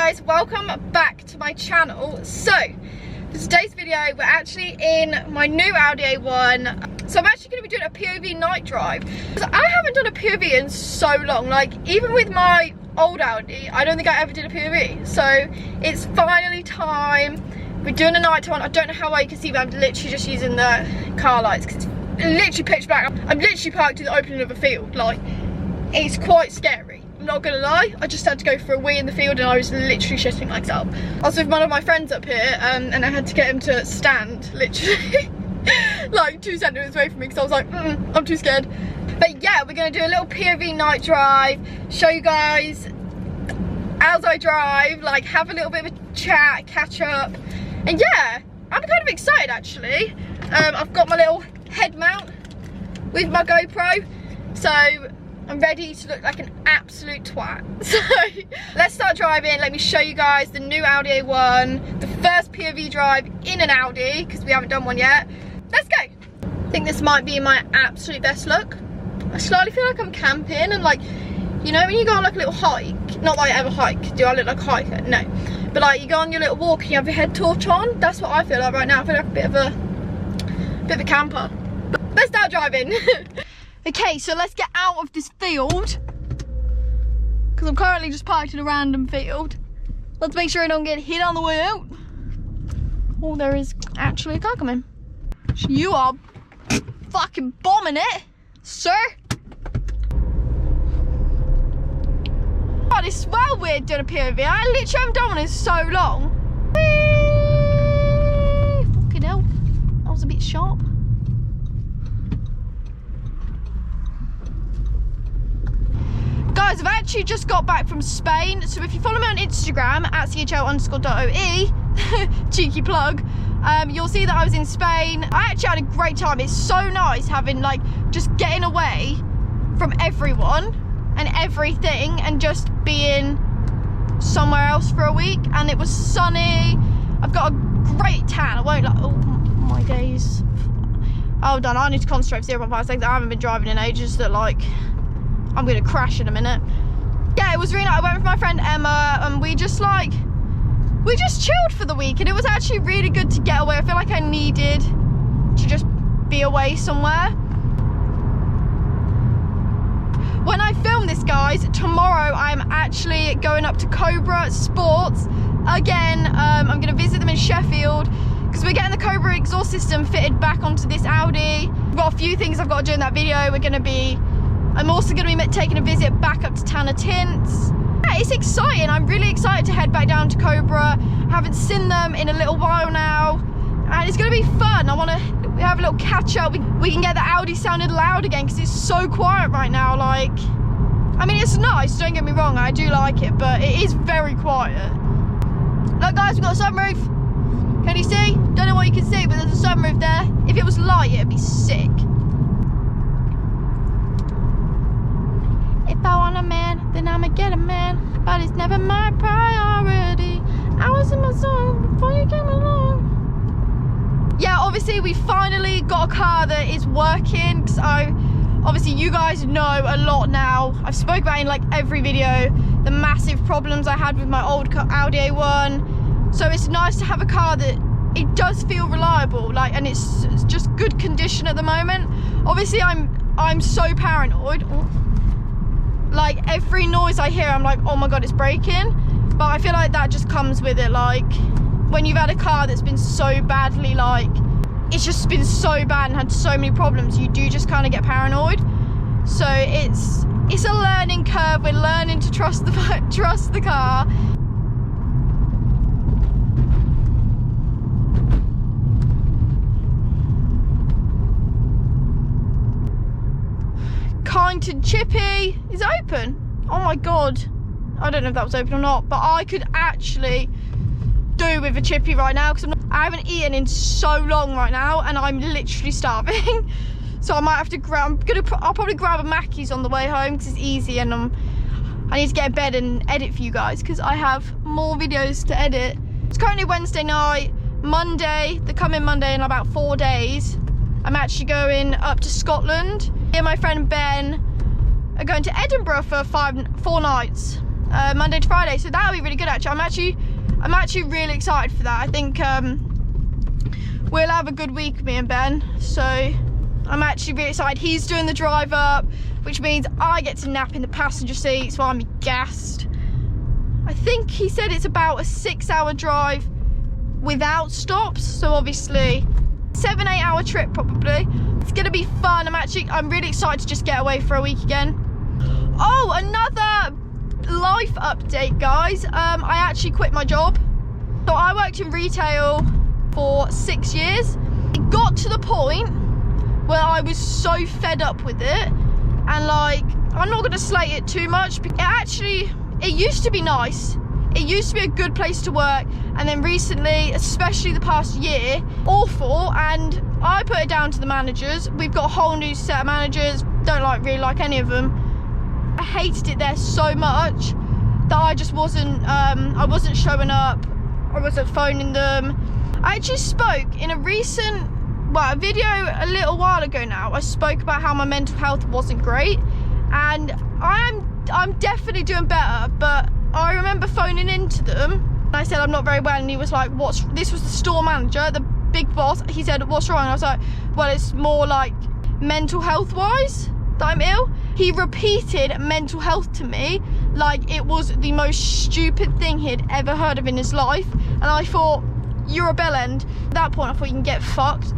guys, welcome back to my channel. So for today's video we're actually in my new Audi A1. So I'm actually going to be doing a POV night drive, because I haven't done a POV in so long. Like, even with my old Audi, I don't think I ever did a POV. So it's finally time. We're doing a night one. I don't know how well you can see, but I'm literally just using the car lights because it's literally pitch black. I'm literally parked in the opening of a field. Like, it's quite scary, I'm not gonna lie. I just had to go for a wee in the field and I was literally shitting myself. I was with one of my friends up here and I had to get him to stand literally like 2 centimeters away from me because I was like, I'm too scared. But yeah, we're gonna do a little POV night drive, show you guys as I drive, like have a little bit of a chat, catch up, and yeah, I'm kind of excited actually. I've got my little head mount with my GoPro, so I'm ready to look like an absolute twat. So let's start driving. Let me show you guys the new Audi A1, the first POV drive in an Audi, because we haven't done one yet. Let's go. I think this might be my absolute best look. I slightly feel like I'm camping and, like, you know when you go on like a little hike, not that I ever hike, do I look like a hiker? No. But like you go on your little walk and you have your head torch on, that's what I feel like right now. I feel like a bit of a camper. But let's start driving. Okay, so let's get out of this field, because I'm currently just parked in a random field. Let's make sure I don't get hit on the way out. Oh, there is actually a car coming. You are fucking bombing it, sir. God, it's well weird doing a POV. I literally haven't done one in so long. Whee! Fucking hell, that was a bit sharp. Guys, I've actually just got back from Spain, so if you follow me on Instagram at @chl_.oe, cheeky plug, you'll see that I was in Spain. I actually had a great time. It's so nice having, like, just getting away from everyone and everything and just being somewhere else for a week. And it was sunny. I've got a great tan. I won't, like, oh my days. Hold on, I need to concentrate for 0.5 seconds. I haven't been driving in ages, that, like, I'm gonna crash in a minute. Yeah, it was really nice. I went with my friend Emma and we just chilled for the week, and it was actually really good to get away. I feel like I needed to just be away somewhere. When I film this, guys, tomorrow I'm actually going up to Cobra Sports again. I'm gonna visit them in Sheffield because we're getting the Cobra exhaust system fitted back onto this Audi. I've got a few things I've got to do in that video. I'm also going to be taking a visit back up to Tanner Tints. Yeah, it's exciting. I'm really excited to head back down to Cobra. I haven't seen them in a little while now, and it's going to be fun. I want to have a little catch up. We can get the Audi sounding loud again because it's so quiet right now. Like, I mean, it's nice, don't get me wrong, I do like it, but it is very quiet. Look, guys, we've got a sunroof. Can you see? Don't know what you can see, but there's a sunroof there. If it was light, it'd be sick. If I want a man, then I'ma get a man, but it's never my priority. I was in my zone before you came along. Yeah, obviously we finally got a car that is working, because obviously you guys know a lot now. I've spoke about in like every video the massive problems I had with my old Audi A1. So it's nice to have a car that it does feel reliable, like, and it's just good condition at the moment. Obviously I'm so paranoid. Like, every noise I hear, I'm like, oh my god, it's braking. But I feel like that just comes with it. Like, when you've had a car that's been so badly, like, it's just been so bad and had so many problems, you do just kind of get paranoid. So it's a learning curve. We're learning to trust the car. Kyneton Chippy is open. Oh my god, I don't know if that was open or not, but I could actually do with a chippy right now, because I haven't eaten in so long right now and I'm literally starving. So I might have to I'll probably grab a Mackey's on the way home because it's easy, and I need to get in bed and edit for you guys because I have more videos to edit. It's currently Wednesday night. Monday, the coming Monday, in about 4 days, I'm actually going up to Scotland. Me and my friend Ben are going to Edinburgh for 4 nights. Monday to Friday, so that'll be really good actually. I'm actually really excited for that. I think we'll have a good week, me and Ben, so I'm actually really excited. He's doing the drive up, which means I get to nap in the passenger seat, so I'm gassed. I think he said it's about a 6-hour drive without stops, so obviously 7-8 hour trip probably. It's gonna be fun. I'm really excited to just get away for a week again. Oh, another life update, guys. I actually quit my job. So I worked in retail for 6 years. It got to the point where I was so fed up with it, and like, I'm not gonna slate it too much. It used to be nice. It used to be a good place to work, and then recently, especially the past year, awful. And I put it down to the managers. We've got a whole new set of managers. Don't really like any of them. I hated it there so much that I just wasn't showing up. I wasn't phoning them. I actually spoke in a video a little while ago now. I spoke about how my mental health wasn't great, and I'm definitely doing better, but I remember phoning into them and I said I'm not very well, and he was like, this was the store manager, the big boss. He said, what's wrong? And I was like, well, it's more like mental health wise that I'm ill. He repeated mental health to me like it was the most stupid thing he had ever heard of in his life, and I thought, you're a bellend. At that point I thought, you can get fucked,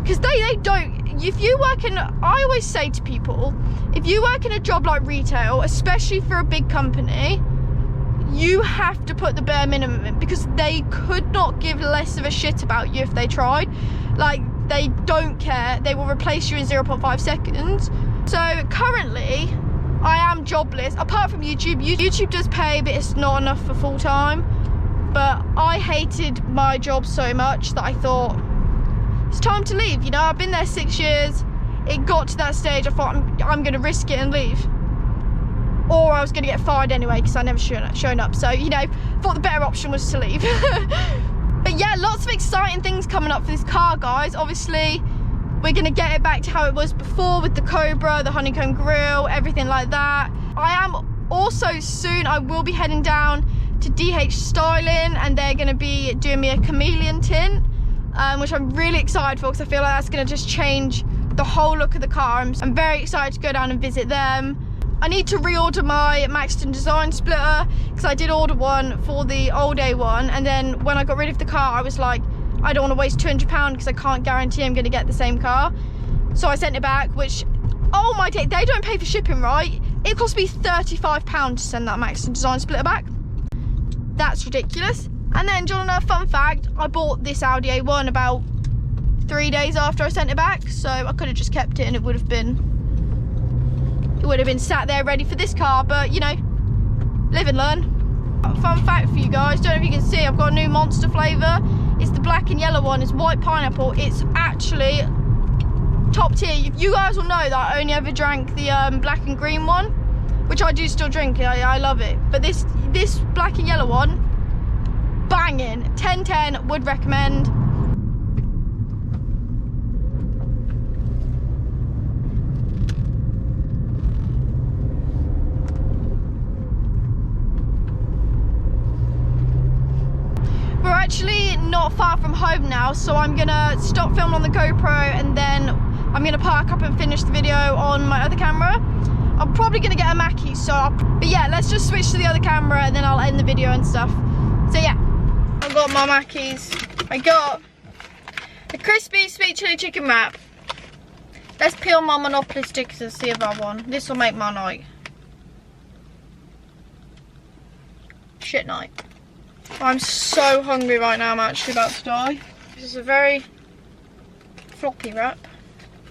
because they don't. If you work in, I always say to people, if you work in a job like retail, especially for a big company, you have to put the bare minimum in, because they could not give less of a shit about you if they tried. Like, they don't care. They will replace you in 0.5 seconds. So currently I am jobless, apart from YouTube. YouTube does pay, but it's not enough for full time. But I hated my job so much that I thought, it's time to leave. You know, I've been there 6 years. It got to that stage, I thought, I'm gonna risk it and leave. Or I was gonna get fired anyway, because I never shown up. So, you know, thought the better option was to leave. But yeah, lots of exciting things coming up for this car, guys. Obviously, we're gonna get it back to how it was before with the Cobra, the honeycomb grille, everything like that. I am also soon, I will be heading down to DH Styling, and they're gonna be doing me a chameleon tint, which I'm really excited for, because I feel like that's gonna just change the whole look of the car. I'm very excited to go down and visit them. I need to reorder my Maxton design splitter, because I did order one for the old A1, and then when I got rid of the car, I was like, I don't want to waste £200 because I can't guarantee I'm going to get the same car. So I sent it back, which, oh my day, they don't pay for shipping, right? It cost me £35 to send that Maxton design splitter back. That's ridiculous. And then, do you want to know a fun fact? I bought this Audi A1 about 3 days after I sent it back, so I could have just kept it and it would have been sat there ready for this car. But you know, live and learn. Fun fact for you guys, don't know if you can see, I've got a new Monster flavour. It's the black and yellow one. It's white pineapple. It's actually top tier. You guys will know that I only ever drank the black and green one, which I do still drink. I love it, but this black and yellow one, banging. 10/10, would recommend. We're actually not far from home now, so I'm gonna stop filming on the GoPro, and then I'm gonna park up and finish the video on my other camera. I'm probably gonna get a Mackie, but yeah, let's just switch to the other camera and then I'll end the video and stuff. So yeah, I've got my Mackies. I got a crispy sweet chili chicken wrap. Let's peel my Monopoly stickers and see if I won. This will make my night. Shit night. I'm so hungry right now, I'm actually about to die. This is a very floppy wrap.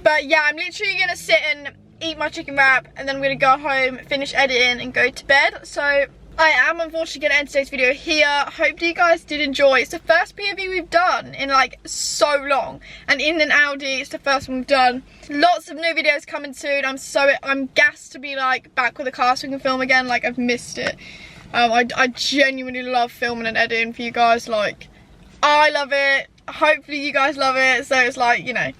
But yeah, I'm literally gonna sit and eat my chicken wrap, and then I'm gonna go home, finish editing and go to bed. So I am unfortunately gonna end today's video here. Hopefully you guys did enjoy. It's the first POV we've done in like so long, and in an Audi, it's the first one we've done. Lots of new videos coming soon. I'm gassed to be like back with the car so we can film again. Like, I've missed it. I genuinely love filming and editing for you guys. Like, I love it. Hopefully you guys love it. So it's like, you know.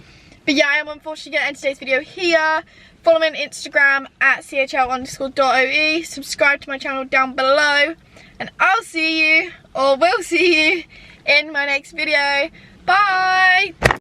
But yeah, I am unfortunately going to end today's video here. Follow me on Instagram at chl_.oe. Subscribe to my channel down below. And I'll see you, or will see you, in my next video. Bye!